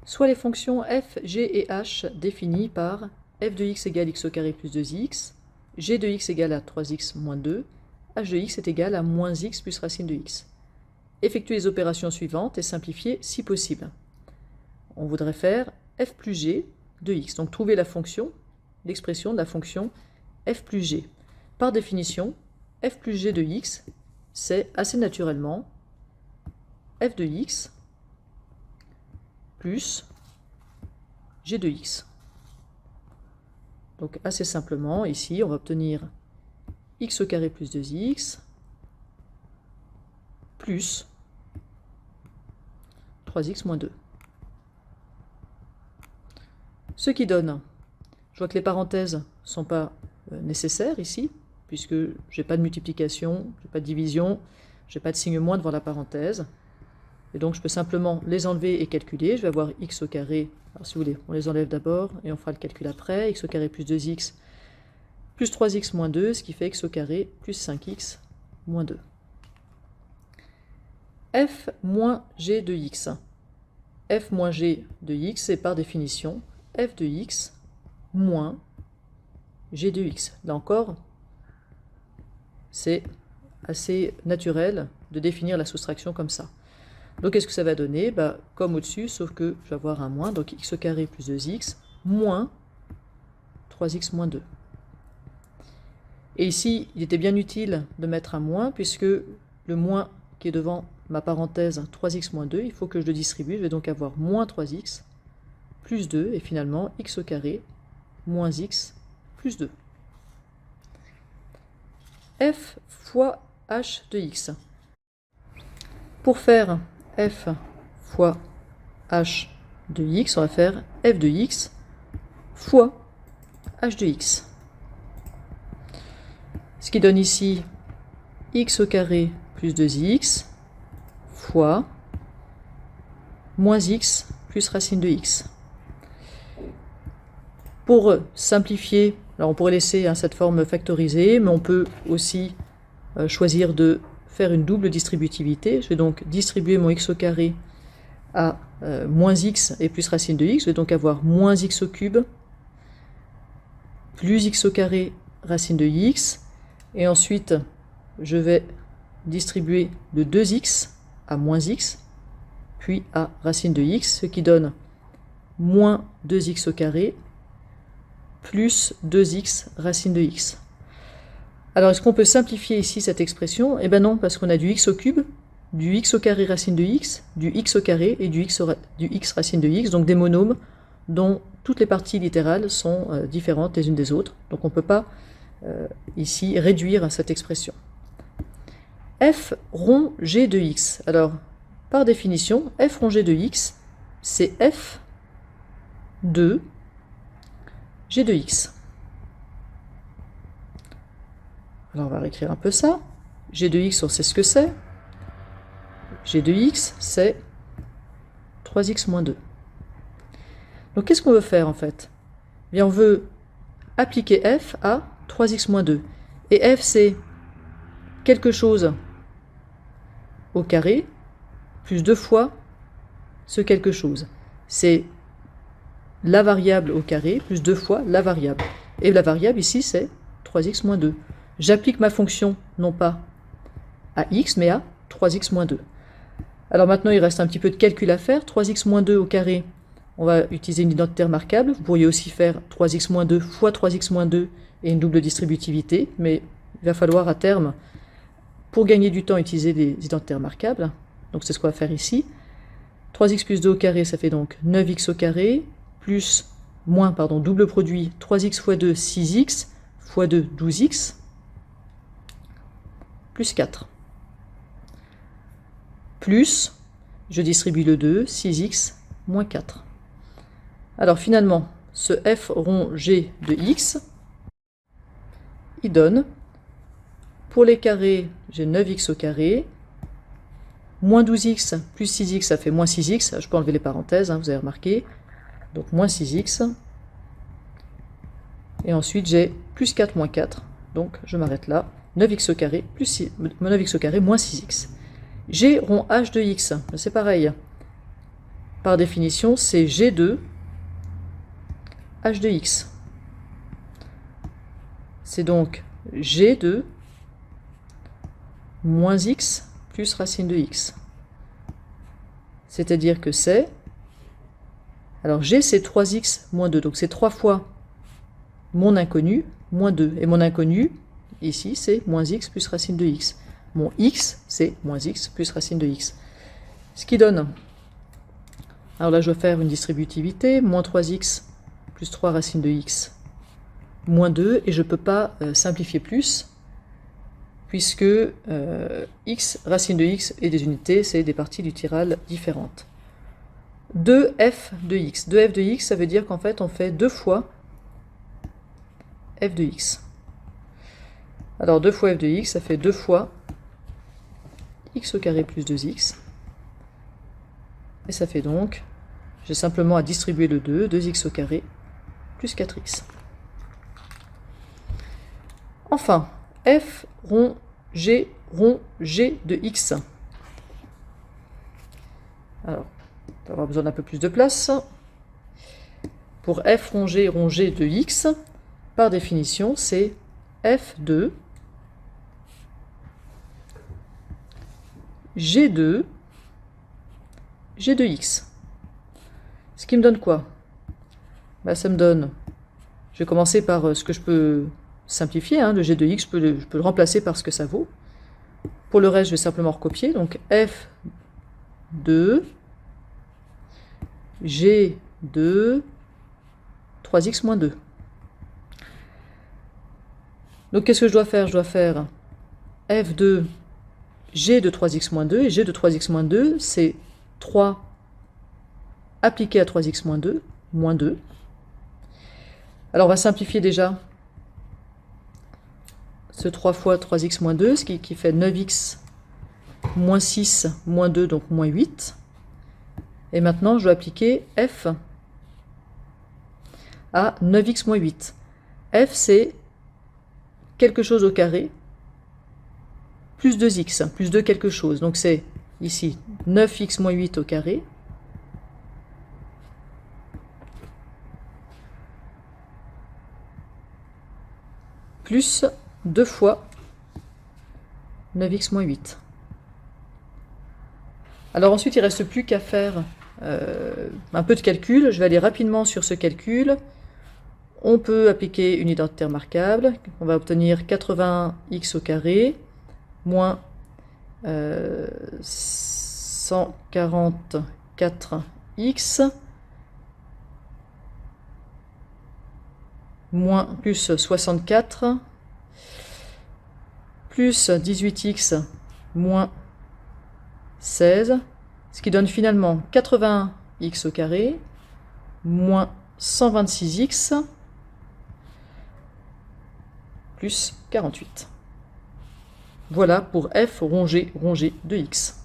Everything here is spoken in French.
soit les fonctions f, g et h définies par f de x égale x au carré plus 2x, g de x égale à 3x moins 2, h de x est égal à moins x plus racine de x. Effectuez les opérations suivantes et simplifiez si possible. On voudrait faire f plus g de x. Donc trouver la fonction, l'expression de la fonction f plus g. Par définition, f plus g de x, c'est assez naturellement f de x plus g de x. Donc assez simplement, ici, on va obtenir x au carré plus 2x plus 3x moins 2. Ce qui donne, je vois que les parenthèses ne sont pas nécessaires ici, puisque je n'ai pas de multiplication, je n'ai pas de division, je n'ai pas de signe moins devant la parenthèse. Et donc je peux simplement les enlever et calculer. Je vais avoir x au carré, alors si vous voulez, on les enlève d'abord et on fera le calcul après. X au carré plus 2x plus 3x moins 2, ce qui fait x au carré plus 5x moins 2. f moins g de x. f moins g de x, c'est par définition f de x moins g de x. Là encore, c'est assez naturel de définir la soustraction comme ça. Donc qu'est-ce que ça va donner? Comme au-dessus, sauf que je vais avoir un moins, donc x au carré plus 2x moins 3x moins 2. Et ici, il était bien utile de mettre un moins, puisque le moins qui est devant ma parenthèse 3x moins 2, il faut que je le distribue. Je vais donc avoir moins 3x plus 2, et finalement x au carré moins x plus 2. f fois h de x. Pour faire f fois h de x, on va faire f de x fois h de x. Ce qui donne ici x au carré plus 2x fois moins x plus racine de x. Pour simplifier, alors on pourrait laisser cette forme factorisée, mais on peut aussi choisir de faire une double distributivité. Je vais donc distribuer mon x au carré à moins x et plus racine de x. Je vais donc avoir moins x au cube plus x au carré racine de x. Et ensuite, je vais distribuer de 2x à moins x, puis à racine de x, ce qui donne moins 2x au carré plus 2x racine de x. Alors, est-ce qu'on peut simplifier ici cette expression? Eh bien non, parce qu'on a du x au cube, du x au carré racine de x, du x au carré et du x racine de x, donc des monômes dont toutes les parties littérales sont différentes les unes des autres. Donc on ne peut pas ici réduire cette expression. f rond g de x. Alors, par définition, f rond g de x, c'est f de g de x. Alors on va réécrire un peu ça. G de x, on sait ce que c'est. G de x, c'est 3x moins 2. Donc qu'est-ce qu'on veut faire en fait? Eh bien, on veut appliquer f à 3x moins 2. Et f, c'est quelque chose au carré plus 2 fois ce quelque chose. C'est la variable au carré plus 2 fois la variable. Et la variable ici, c'est 3x moins 2. J'applique ma fonction non pas à x, mais à 3x moins 2. Alors maintenant, il reste un petit peu de calcul à faire. 3x moins 2 au carré, on va utiliser une identité remarquable. Vous pourriez aussi faire 3x moins 2 fois 3x moins 2 et une double distributivité, mais il va falloir à terme, pour gagner du temps, utiliser des identités remarquables. Donc c'est ce qu'on va faire ici. 3x plus 2 au carré, ça fait donc 9x au carré, plus, moins, pardon, double produit, 3x fois 2, 6x, fois 2, 12x, plus 4. Plus, je distribue le 2, 6x, moins 4. Alors finalement, ce f rond g de x, il donne, pour les carrés, j'ai 9x au carré, moins 12x plus 6x, ça fait moins 6x, je peux enlever les parenthèses, vous avez remarqué, donc moins 6x, et ensuite j'ai plus 4 moins 4, donc je m'arrête là, 9x au carré plus 9x au carré moins 6x. G rond h de x, c'est pareil. par définition, c'est G2 h de x. C'est donc G2 moins x plus racine de x. C'est-à-dire que c'est... Alors G, c'est 3x moins 2. Donc c'est 3 fois mon inconnu moins 2. Et mon inconnu, ici, c'est moins x plus racine de x. Mon x, c'est moins x plus racine de x. Ce qui donne... Alors là, je vais faire une distributivité. Moins 3x plus 3 racine de x moins 2. Et je ne peux pas simplifier plus, puisque x, racine de x et des unités, c'est des parties du chiral différentes. 2f de x. 2f de x, ça veut dire qu'en fait, on fait 2 fois f de x. Alors 2 fois f de x, ça fait 2 fois x au carré plus 2x. Et ça fait donc, j'ai simplement à distribuer le 2, 2x au carré plus 4x. Enfin, f rond g de x. Alors, on va avoir besoin d'un peu plus de place. Pour f rond g de x, par définition, c'est f2 G2 G de x. Ce qui me donne quoi? Ça me donne... Je vais commencer par ce que je peux simplifier. Le G de x, je peux le remplacer par ce que ça vaut. Pour le reste, je vais simplement recopier. Donc f2 G2 3x moins 2. Donc qu'est-ce que je dois faire? Je dois faire f2 G de 3x moins 2, et G de 3x moins 2, c'est 3 appliqué à 3x moins 2, moins 2. Alors on va simplifier déjà ce 3 fois 3x moins 2, ce qui fait 9x moins 6 moins 2, donc moins 8. Et maintenant, je dois appliquer f à 9x moins 8. F, c'est quelque chose au carré, plus 2x, plus 2 quelque chose. Donc c'est ici 9x moins 8 au carré, plus 2 fois 9x moins 8. Alors ensuite, il ne reste plus qu'à faire un peu de calcul. Je vais aller rapidement sur ce calcul. On peut appliquer une identité remarquable. On va obtenir 80x au carré moins 144x moins plus 64 plus 18x moins 16, ce qui donne finalement 80x au carré moins 126x plus 48. Voilà pour f rongé de x.